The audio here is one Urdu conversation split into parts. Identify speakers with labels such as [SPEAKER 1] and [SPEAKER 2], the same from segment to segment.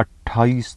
[SPEAKER 1] 28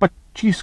[SPEAKER 1] 25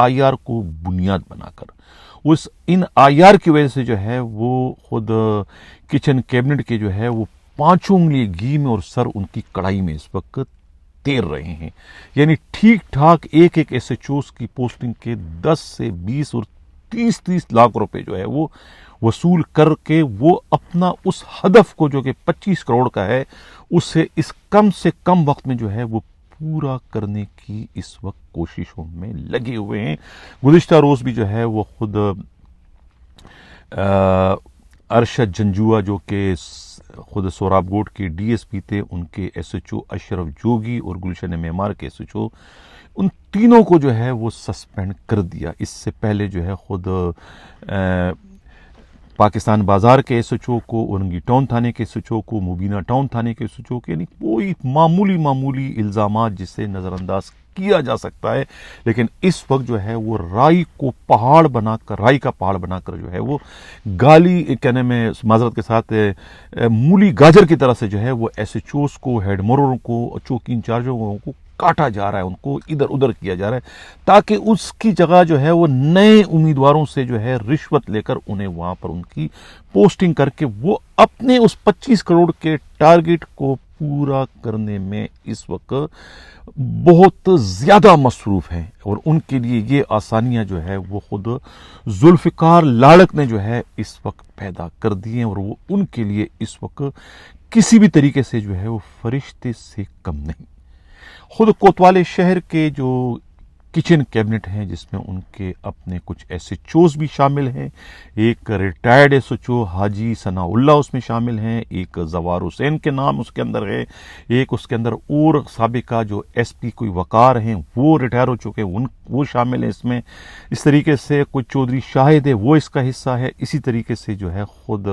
[SPEAKER 1] IR کو بنیاد بنا کر ان IR کی وجہ سے جو ہے وہ خود کچن کیبنٹ کے جو ہے وہ 5 انگلی گھی میں اور سر ان کی کڑھائی میں اس وقت تیر رہے ہیں. یعنی ٹھیک ٹھاک ایک SHOs کی پوسٹنگ کے 10 سے 20 اور 30 لاکھ روپے جو ہے وہ وصول کر کے وہ اپنا اس ہدف کو جو کہ 25 کروڑ کا ہے اسے اس کم سے کم وقت میں جو ہے وہ پورا کرنے کی اس وقت کوششوں میں لگے ہوئے ہیں. گزشتہ روز بھی جو ہے وہ خود ارشد جنجوا جو کہ خود سوراب گوٹ کے DSP تھے، ان کے SHO اشرف جوگی اور گلشن معمار کے SHO، ان تینوں کو جو ہے وہ سسپینڈ کر دیا. اس سے پہلے جو ہے خود پاکستان بازار کے SHO کو، اورنگی ٹاؤن تھانے کے SHO کو، مبینہ ٹاؤن تھانے کے SHO کو، یعنی کوئی معمولی الزامات جسے نظر انداز کیا جا سکتا ہے، لیکن اس وقت جو ہے وہ رائی کا پہاڑ بنا کر جو ہے وہ گالی کہنے میں معذرت کے ساتھ مولی گاجر کی طرح سے جو ہے وہ SHOs کو، ہیڈ مروروں کو، چوکی انچارجوں کو کاٹا جا رہا ہے، ان کو ادھر ادھر کیا جا رہا ہے تاکہ اس کی جگہ جو ہے وہ نئے امیدواروں سے جو ہے رشوت لے کر انہیں وہاں پر ان کی پوسٹنگ کر کے وہ اپنے اس 25 کروڑ کے ٹارگٹ کو پورا کرنے میں اس وقت بہت زیادہ مصروف ہیں. اور ان کے لیے یہ آسانیاں جو ہے وہ خود ذوالفقار لاڑک نے جو ہے اس وقت پیدا کر دی ہیں، اور وہ ان کے لیے اس وقت کسی بھی طریقے سے جو ہے وہ فرشتے سے کم نہیں. خود کوتوالے شہر کے جو کچن کیبنٹ ہیں جس میں ان کے اپنے کچھ SHOs بھی شامل ہیں، ایک ریٹائرڈ SHO حاجی ثناء اللہ اس میں شامل ہیں، ایک زوار حسین کے نام اس کے اندر ہے، ایک اس کے اندر اور سابقہ جو SP کوئی وقار ہیں وہ ریٹائر ہو چکے وہ شامل ہیں اس میں. اس طریقے سے کوئی چودھری شاہد ہے وہ اس کا حصہ ہے. اسی طریقے سے جو ہے خود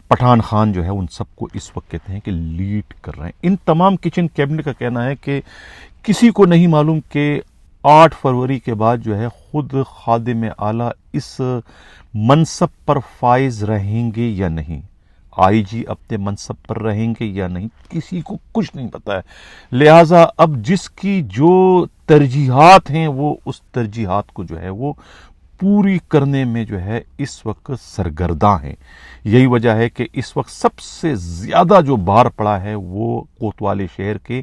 [SPEAKER 1] پٹھان خان جو ہے ان سب کو اس وقت کہتے ہیں کہ لیڈ کر رہے ہیں. ان تمام کچن کیبنٹ کا کہنا ہے کہ کسی کو نہیں معلوم کہ 8 فروری کے بعد جو ہے خود خادم اعلیٰ اس منصب پر فائز رہیں گے یا نہیں، IG اپنے منصب پر رہیں گے یا نہیں، کسی کو کچھ نہیں پتا ہے. لہٰذا اب جس کی جو ترجیحات ہیں وہ اس ترجیحات کو جو ہے وہ پوری کرنے میں جو ہے اس وقت سرگرداں ہیں. یہی وجہ ہے کہ اس وقت سب سے زیادہ جو بھار پڑا ہے وہ کوتوالے شہر کے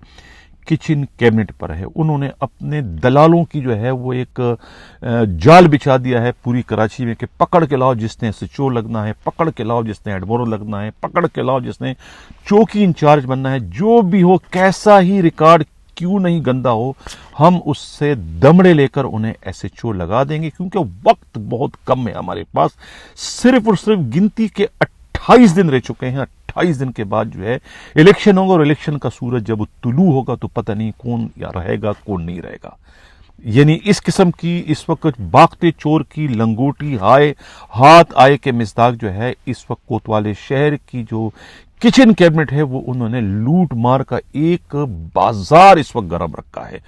[SPEAKER 1] کچن کیبنٹ پر ہے. انہوں نے اپنے دلالوں کی جو ہے وہ ایک جال بچھا دیا ہے پوری کراچی میں کہ پکڑ کے لاؤ جس نے SHO لگنا ہے، پکڑ کے لاؤ جس نے ہیڈ مورو لگنا ہے، پکڑ کے لاؤ جس نے چوکی انچارج بننا ہے، جو بھی ہو کیسا ہی ریکارڈ کیوں نہیں گندا ہو، ہم اس سے دمڑے لے کر انہیں SHO لگا دیں گے. کیونکہ وقت بہت کم ہے ہمارے پاس، صرف اور صرف گنتی کے 28 دن رہ چکے ہیں. 28 دن کے بعد جو ہے الیکشن ہوگا، اور الیکشن کا سورج جب طلوع ہوگا تو پتہ نہیں کون یا رہے گا کون نہیں رہے گا. یعنی اس قسم کی اس وقت باغتے چور کی لنگوٹی ہاتھ آئے کے مزداق جو ہے اس وقت کوتوالے شہر کی جو کچن کیبنٹ ہے وہ انہوں نے لوٹ مار کا ایک بازار اس وقت گرم رکھا ہے.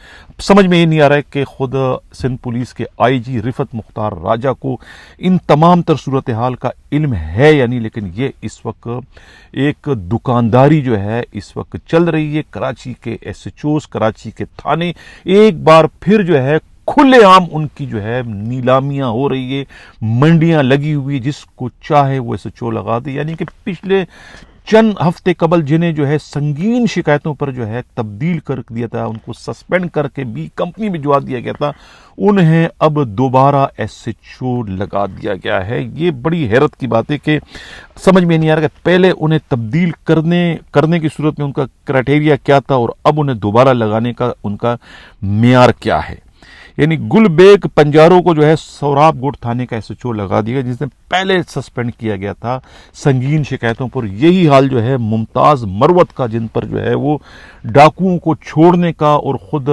[SPEAKER 1] سمجھ میں یہ نہیں آ رہا ہے کہ خود سندھ پولیس کے IG رفت مختار راجہ کو ان تمام تر صورتحال کا علم ہے یا نہیں، لیکن یہ اس وقت ایک دکانداری جو ہے اس وقت چل رہی ہے. کراچی کے SHOs، کراچی کے تھانے ایک بار پھر جو ہے کھلے عام ان کی جو ہے نیلامیاں ہو رہی ہے، منڈیاں لگی ہوئی، جس کو چاہے وہ SHO لگا دے. یعنی کہ پچھلے چند ہفتے قبل جنہیں جو ہے سنگین شکایتوں پر جو ہے تبدیل کر دیا تھا، ان کو سسپینڈ کر کے بھی کمپنی میں جوا دیا گیا تھا، انہیں اب دوبارہ SHO لگا دیا گیا ہے. یہ بڑی حیرت کی بات ہے کہ سمجھ میں نہیں آ رہا کہ پہلے انہیں تبدیل کرنے کی صورت میں ان کا کرائٹیریا کیا تھا اور اب انہیں دوبارہ لگانے کا ان کا معیار کیا ہے. یعنی گل بیگ پنجاروں کو جو ہے سوراب گوٹ تھانے کا SHO لگا دیا جس نے پہلے سسپینڈ کیا گیا تھا سنگین شکایتوں پر. یہی حال جو ہے ممتاز مروت کا، جن پر جو ہے وہ ڈاکوؤں کو چھوڑنے کا اور خود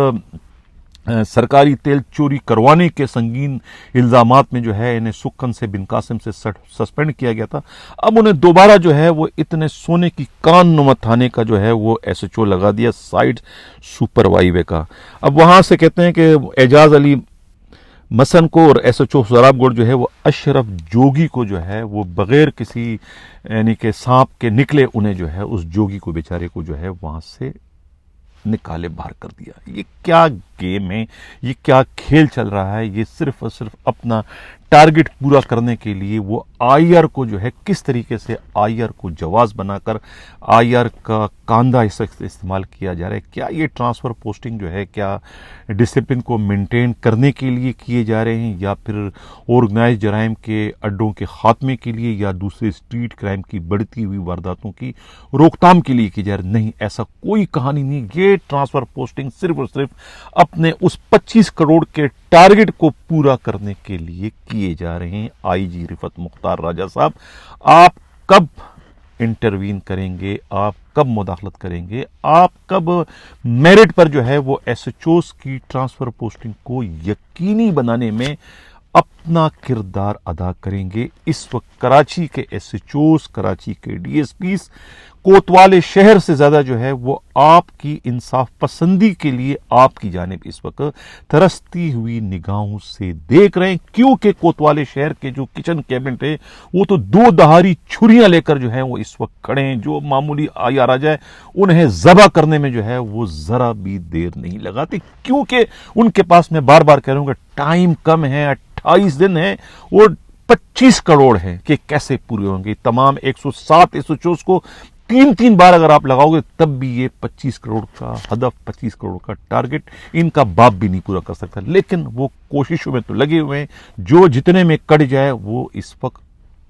[SPEAKER 1] سرکاری تیل چوری کروانے کے سنگین الزامات میں جو ہے انہیں سکھن سے بن قاسم سے سسپینڈ کیا گیا تھا. اب انہیں دوبارہ جو ہے وہ اتنے سونے کی کان نما تھانے کا جو ہے وہ SHO لگا دیا سائٹ سپر وائی وے کا. اب وہاں سے کہتے ہیں کہ اعجاز علی مسن کو اور SHO سوراب گوٹ جو ہے وہ اشرف جوگی کو جو ہے وہ بغیر کسی یعنی کہ سانپ کے نکلے انہیں جو ہے اس جوگی کو بیچارے کو جو ہے وہاں سے نکالے باہر کر دیا. یہ کیا گیم ہے, یہ کیا کھیل چل رہا ہے. یہ صرف اور صرف اپنا ٹارگٹ پورا کرنے کے لیے وہ آئی آر کو جو ہے کس طریقے سے آئی آر کو جواز بنا کر آئی آر کا کاندھا اس وقت استعمال کیا جا رہا ہے. کیا یہ ٹرانسفر پوسٹنگ جو ہے کیا ڈسپلن کو مینٹین کرنے کے لیے کیے جا رہے ہیں, یا پھر آرگنائز جرائم کے اڈوں کے خاتمے کے لیے, یا دوسرے اسٹریٹ کرائم کی بڑھتی ہوئی وارداتوں کی روک تھام کے لیے کی جا رہی ہے؟ نہیں, ایسا کوئی کہانی نہیں. یہ ٹرانسفر پوسٹنگ صرف اور صرف اپنے اس 25 کروڑ کے ٹارگٹ کو پورا کرنے کے لیے کیے جا رہے ہیں. آئی جی رفعت مختار راجہ صاحب, آپ کب انٹروین کریں گے, آپ کب مداخلت کریں گے, آپ کب میرٹ پر جو ہے وہ ایس ایچ اوز کی ٹرانسفر پوسٹنگ کو یقینی بنانے میں اپنا کردار ادا کریں گے؟ اس وقت کراچی کے ایس ایچ اوز, کراچی کے ڈی ایس پیز کوتوال شہر سے زیادہ جو ہے وہ آپ کی انصاف پسندی کے لیے آپ کی جانب اس وقت ترستی ہوئی نگاہوں سے دیکھ رہے ہیں, کیونکہ کوتوال شہر کے جو کچن کیبنٹ ہے وہ تو دو دہاری چھریاں لے کر جو ہے وہ اس وقت کھڑے ہیں. جو معمولی آئی آر آ جائے انہیں ذبح کرنے میں جو ہے وہ ذرا بھی دیر نہیں لگاتے, کیونکہ ان کے پاس, میں بار بار کہہ رہا ہوں کہ ٹائم کم ہے, 28 دن ہے اور 25 کروڑ ہے کہ کیسے پورے ہوں گے. تمام 107 ایسوچوز کو تین بار اگر آپ لگاؤ گے تب بھی یہ 25 کروڑ کا ہدف, 25 کروڑ کا ٹارگٹ ان کا باپ بھی نہیں پورا کر سکتا. لیکن وہ کوششوں میں تو لگے ہوئے ہیں, جو جتنے میں کٹ جائے وہ اس وقت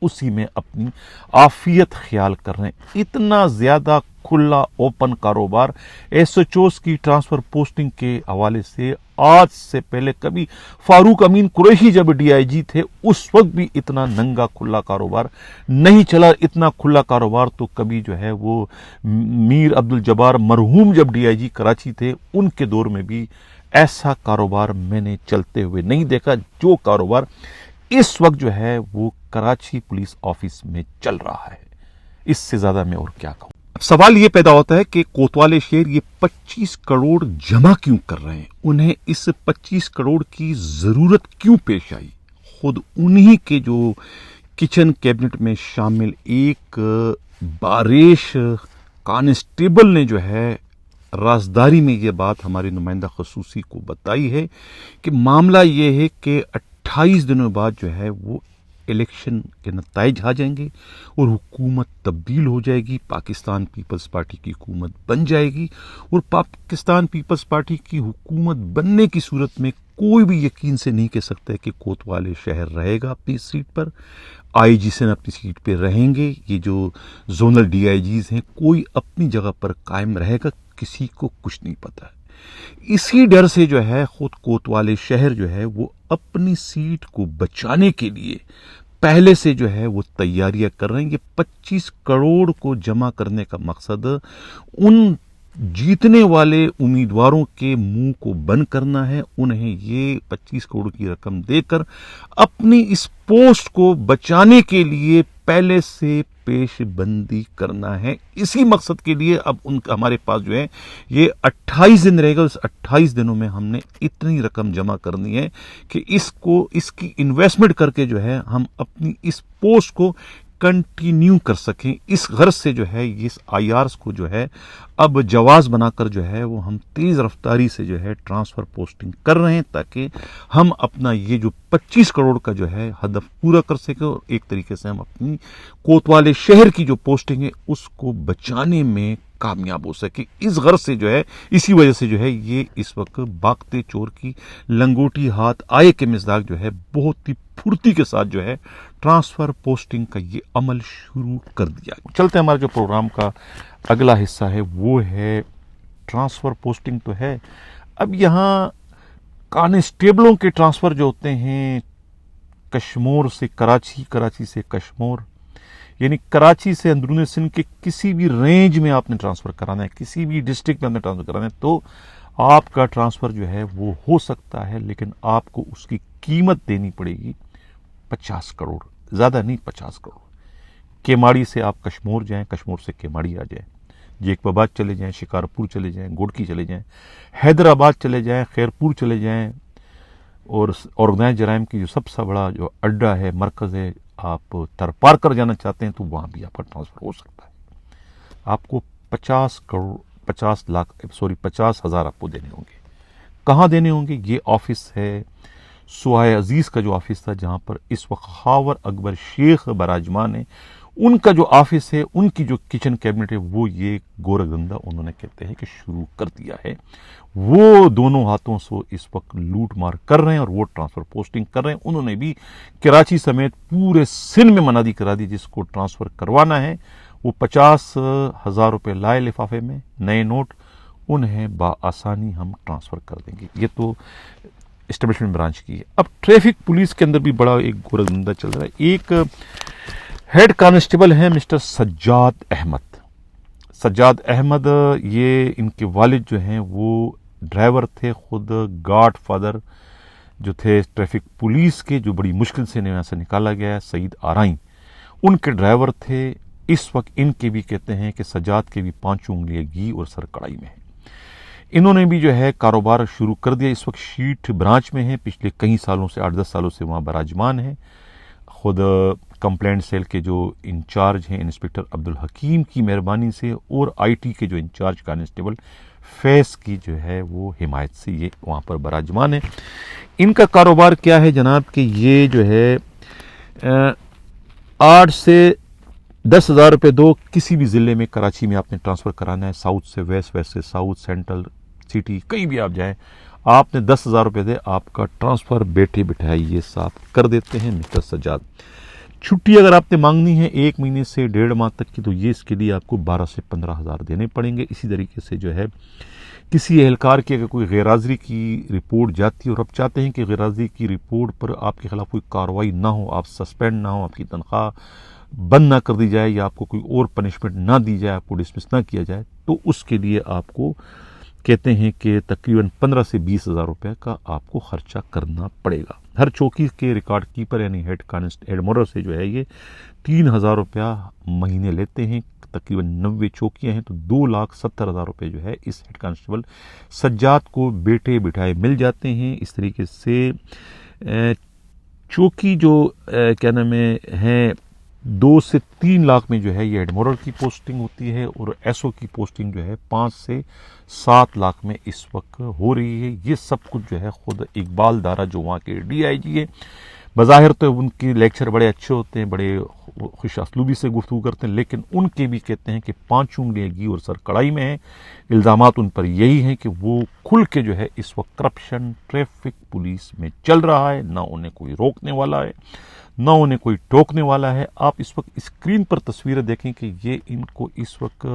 [SPEAKER 1] اسی میں اپنی عافیت خیال کر رہے ہیں. اتنا زیادہ کھلا اوپن کاروبار ایس ایچ اوز کی ٹرانسفر پوسٹنگ کے حوالے سے آج سے پہلے کبھی فاروق امین قریشی جب ڈی آئی جی تھے اس وقت بھی اتنا ننگا کھلا کاروبار نہیں چلا. اتنا کھلا کاروبار تو کبھی جو ہے وہ میر عبد الجبار مرحوم جب ڈی آئی جی کراچی تھے ان کے دور میں بھی ایسا کاروبار میں نے چلتے ہوئے نہیں دیکھا جو کاروبار اس وقت جو ہے وہ کراچی پولیس آفس میں چل رہا ہے. اس سے زیادہ میں اور کیا کہوں. اب سوال یہ پیدا ہوتا ہے کہ کوتوال شہر یہ 25 کروڑ جمع کیوں کر رہے ہیں, انہیں اس 25 کروڑ کی ضرورت کیوں پیش آئی. خود انہی کے جو کچن کیبنٹ میں شامل ایک باریش کانسٹیبل نے جو ہے رازداری میں یہ بات ہمارے نمائندہ خصوصی کو بتائی ہے کہ معاملہ یہ ہے کہ 28 دنوں بعد جو ہے وہ الیکشن کے نتائج آ جائیں گے اور حکومت تبدیل ہو جائے گی, پاکستان پیپلز پارٹی کی حکومت بن جائے گی, اور پاکستان پیپلز پارٹی کی حکومت بننے کی صورت میں کوئی بھی یقین سے نہیں کہہ سکتا ہے کہ کوتوال شہر رہے گا اپنی سیٹ پر, آئی جی سن اپنی سیٹ پہ رہیں گے, یہ جو زونل ڈی آئی جیز ہیں کوئی اپنی جگہ پر قائم رہے گا, کسی کو کچھ نہیں پتا ہے. اسی ڈر سے جو ہے خود کوتوال شہر جو ہے وہ اپنی سیٹ کو بچانے کے لیے پہلے سے جو ہے وہ تیاریاں کر رہے ہیں. یہ 25 کروڑ کو جمع کرنے کا مقصد ان جیتنے والے امیدواروں کے منہ کو بند کرنا ہے, انہیں یہ 25 کروڑ کی رقم دے کر اپنی اس پوسٹ کو بچانے کے لیے پہلے سے پیش بندی کرنا ہے. اسی مقصد کے لیے اب ہمارے پاس جو ہے یہ 28 دن رہے گا. اس 28 دنوں میں ہم نے اتنی رقم جمع کرنی ہے کہ اس کی انویسٹمنٹ کر کے جو ہے ہم اپنی اس پوسٹ کو کنٹینیو کر سکیں. اس غرض سے جو ہے اس آئی آرز کو جو ہے اب جواز بنا کر جو ہے وہ ہم تیز رفتاری سے جو ہے ٹرانسفر پوسٹنگ کر رہے ہیں تاکہ ہم اپنا یہ جو 25 کروڑ کا جو ہے ہدف پورا کر سکیں, اور ایک طریقے سے ہم اپنی کوتوال شہر کی جو پوسٹنگ ہے اس کو بچانے میں کامیاب ہو سکے. اس غرض سے جو ہے اسی وجہ سے جو ہے یہ اس وقت باغتے چور کی لنگوٹی ہاتھ آئے کے مزاج جو ہے بہت ہی پھرتی کے ساتھ جو ہے ٹرانسفر پوسٹنگ کا یہ عمل شروع کر دیا. چلتے ہمارا جو پروگرام کا اگلا حصہ ہے وہ ہے ٹرانسفر پوسٹنگ تو ہے, اب یہاں کانسٹیبلوں کے ٹرانسفر جو ہوتے ہیں کشمور سے کراچی, کراچی سے کشمور, یعنی کراچی سے اندرون سندھ کے کسی بھی رینج میں آپ نے ٹرانسفر کرانا ہے, کسی بھی ڈسٹرکٹ میں آپ نے ٹرانسفر کرانا ہے, تو آپ کا ٹرانسفر جو ہے وہ ہو سکتا ہے, لیکن آپ کو اس کی قیمت دینی پڑے گی 50 کروڑ, زیادہ نہیں 50 کروڑ. کیماڑی سے آپ کشمور جائیں, کشمور سے کیماڑی آ جائیں, جیک باباد چلے جائیں, شکارپور چلے جائیں, گوڑکی چلے جائیں, حیدرآباد چلے جائیں, خیرپور چلے جائیں, اور آرگنائز جرائم کی جو سب سے بڑا جو اڈا ہے, مرکز ہے, آپ ترپار کر جانا چاہتے ہیں تو وہاں بھی آپ کا ٹرانسفر ہو سکتا ہے. آپ کو 50 ہزار آپ کو دینے ہوں گے. کہاں دینے ہوں گے؟ یہ آفس ہے سوائے عزیز کا جو آفس تھا جہاں پر اس وقت خاور اکبر شیخ براجمان ہے، ان کا جو آفس ہے، ان کی جو کچن کیبنٹ ہے، وہ یہ گورگندہ انہوں نے کہتے ہیں کہ شروع کر دیا ہے۔ وہ دونوں ہاتھوں سے اس وقت لوٹ مار کر رہے ہیں اور وہ ٹرانسفر پوسٹنگ کر رہے ہیں۔ انہوں نے بھی کراچی سمیت پورے سندھ میں منادی کرا دی، جس کو ٹرانسفر کروانا ہے وہ 50,000 روپے لائے لفافے میں، نئے نوٹ، انہیں بآسانی ہم ٹرانسفر کر دیں گے۔ یہ تو اسٹیبلشمنٹ برانچ کی ہے۔ اب ٹریفک پولیس کے اندر بھی بڑا ایک گورگندہ چل رہا ہے۔ ایک ہیڈ کانسٹیبل ہیں مسٹر سجاد احمد۔ سجاد احمد، یہ ان کے والد جو ہیں وہ ڈرائیور تھے، خود گاڈ فادر جو تھے ٹریفک پولیس کے، جو بڑی مشکل سے یہاں سے نکالا گیا ہے، سعید آرائیں، ان کے ڈرائیور تھے۔ اس وقت ان کے بھی کہتے ہیں کہ سجاد کے بھی 5 انگلیاں گھی اور سر کڑائی میں ہیں۔ انہوں نے بھی جو ہے کاروبار شروع کر دیا۔ اس وقت شیٹ برانچ میں ہیں، پچھلے کئی سالوں سے 8-10 سالوں سے وہاں براجمان ہیں۔ خود کمپلینٹ سیل کے جو انچارج ہیں انسپکٹر عبدالحکیم کی مہربانی سے، اور آئی ٹی کے جو انچارج کانسٹیبل فیض کی جو ہے وہ حمایت سے یہ وہاں پر براجمان ہے۔ ان کا کاروبار کیا ہے جناب کہ یہ جو ہے 8 سے 10,000 روپے دو، کسی بھی ضلع میں کراچی میں آپ نے ٹرانسفر کرانا ہے، ساؤتھ سے ویسٹ، ویسٹ سے ساؤتھ، سینٹرل سٹی، کہیں بھی آپ جائیں، آپ نے 10,000 روپے دے، آپ کا ٹرانسفر بیٹھے بٹھائے یہ صاف کر دیتے ہیں مسٹر سجاد۔ چھٹی اگر آپ نے مانگنی ہے 1 مہینے سے 1.5 ماہ تک کی، تو یہ اس کے لیے آپ کو 12 سے 15,000 دینے پڑیں گے۔ اسی طریقے سے جو ہے کسی اہلکار کی اگر کوئی غیر حاضری کی رپورٹ جاتی ہے اور آپ چاہتے ہیں کہ غیر حاضری کی رپورٹ پر آپ کے خلاف کوئی کارروائی نہ ہو، آپ سسپینڈ نہ ہو، آپ کی تنخواہ بند نہ کر دی جائے، یا آپ کو کوئی اور پنشمنٹ نہ دی جائے، آپ کو ڈسمس نہ کیا جائے، تو اس کے لیے آپ کو کہتے ہیں کہ تقریباً 15 سے 20,000 روپے کا آپ کو خرچہ کرنا پڑے گا۔ ہر چوکی کے ریکارڈ کیپر یعنی ہیڈ مورر سے جو ہے یہ 3,000 روپیہ مہینے لیتے ہیں۔ تقریباً 90 چوکیاں ہیں تو 2,70,000 روپے جو ہے اس ہیڈ کانسٹیبل سجاد کو بیٹھے بٹھائے مل جاتے ہیں۔ اس طریقے سے چوکی جو کیا نام ہے 2 سے 3 لاکھ میں جو ہے یہ ایڈمورل کی پوسٹنگ ہوتی ہے، اور ایس او کی پوسٹنگ جو ہے 5 سے 7 لاکھ میں اس وقت ہو رہی ہے۔ یہ سب کچھ جو ہے خود اقبال دارا جو وہاں کے ڈی آئی جی ہے، بظاہر تو ان کے لیکچر بڑے اچھے ہوتے ہیں، بڑے خوش اسلوبی سے گفتگو کرتے ہیں، لیکن ان کے بھی کہتے ہیں کہ 5 انگلیاں گھی اور سر کڑائی میں ہیں۔ الزامات ان پر یہی ہیں کہ وہ کھل کے جو ہے اس وقت کرپشن ٹریفک پولیس میں چل رہا ہے، نہ انہیں کوئی روکنے والا ہے، نہ انہیں کوئی ٹوکنے والا ہے۔ آپ اس وقت اسکرین پر تصویریں دیکھیں کہ یہ ان کو اس وقت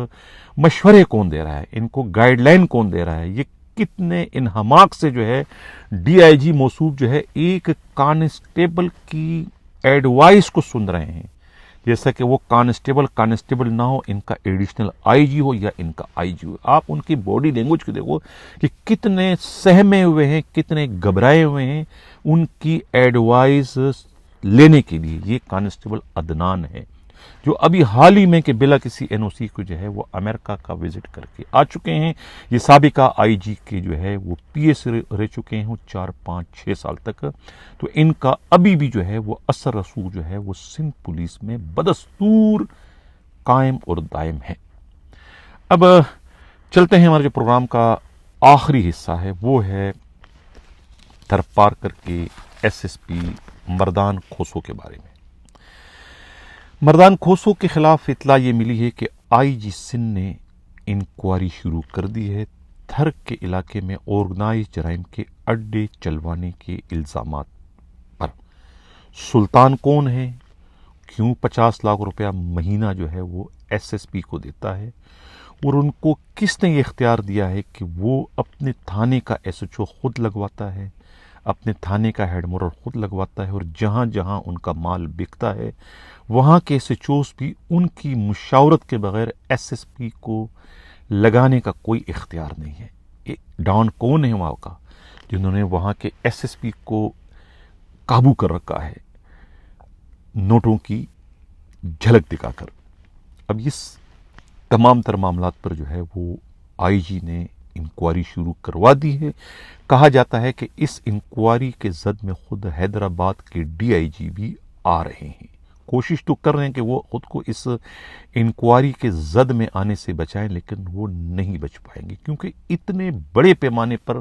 [SPEAKER 1] مشورے کون دے رہا ہے، ان کو گائیڈ لائن کون دے رہا ہے، یہ کتنے انہماک سے جو ہے ڈی آئی جی موصوف جو ہے ایک کانسٹیبل کی ایڈوائس کو سن رہے ہیں، جیسا کہ وہ کانسٹیبل نہ ہو، ان کا ایڈیشنل آئی جی ہو یا ان کا آئی جی ہو۔ آپ ان کی باڈی لینگویج کو دیکھو کہ کتنے سہمے ہوئے ہیں، کتنے گھبرائے ہوئے ہیں ان کی ایڈوائس لینے کے لیے۔ یہ کانسٹیبل عدنان ہے جو ابھی حال ہی میں کہ بلا کسی این او سی کو جو ہے وہ امریکہ کا وزٹ کر کے آ چکے ہیں۔ یہ سابقہ آئی جی کے جو ہے وہ پی ایس رہ چکے ہیں 4 5 6 سال تک، تو ان کا ابھی بھی جو ہے وہ اثر رسوخ جو ہے وہ سندھ پولیس میں بدستور قائم اور دائم ہے۔ اب چلتے ہیں ہمارے جو پروگرام کا آخری حصہ ہے، وہ ہے تھرپارکر کے ایس ایس پی مردان کھوسو کے بارے میں۔ مردان کھوسو کے خلاف اطلاع یہ ملی ہے کہ آئی جی سندھ نے انکوائری شروع کر دی ہے تھر کے علاقے میں آرگنائز جرائم کے اڈے چلوانے کے الزامات پر۔ سلطان کون ہے، کیوں 50 لاکھ روپیہ مہینہ جو ہے وہ ایس ایس پی کو دیتا ہے، اور ان کو کس نے یہ اختیار دیا ہے کہ وہ اپنے تھانے کا ایس ایچ او خود لگواتا ہے، اپنے تھانے کا ہیڈ مورر خود لگواتا ہے، اور جہاں جہاں ان کا مال بکتا ہے وہاں کے ایس ایچ اوز بھی ان کی مشاورت کے بغیر ایس ایس پی کو لگانے کا کوئی اختیار نہیں ہے۔ یہ ڈان کون ہے وہاں کا جنہوں نے وہاں کے ایس ایس پی کو قابو کر رکھا ہے نوٹوں کی جھلک دکھا کر۔ اب اس تمام تر معاملات پر جو ہے وہ آئی جی نے انکوائری شروع کروا دی ہے۔ کہا جاتا ہے کہ اس انکوائری کے زد میں خود حیدرآباد کے ڈی آئی جی بھی آ رہے ہیں، کوشش تو کر رہے ہیں کہ وہ خود کو اس انکوائری کے زد میں آنے سے بچائیں، لیکن وہ نہیں بچ پائیں گے، کیونکہ اتنے بڑے پیمانے پر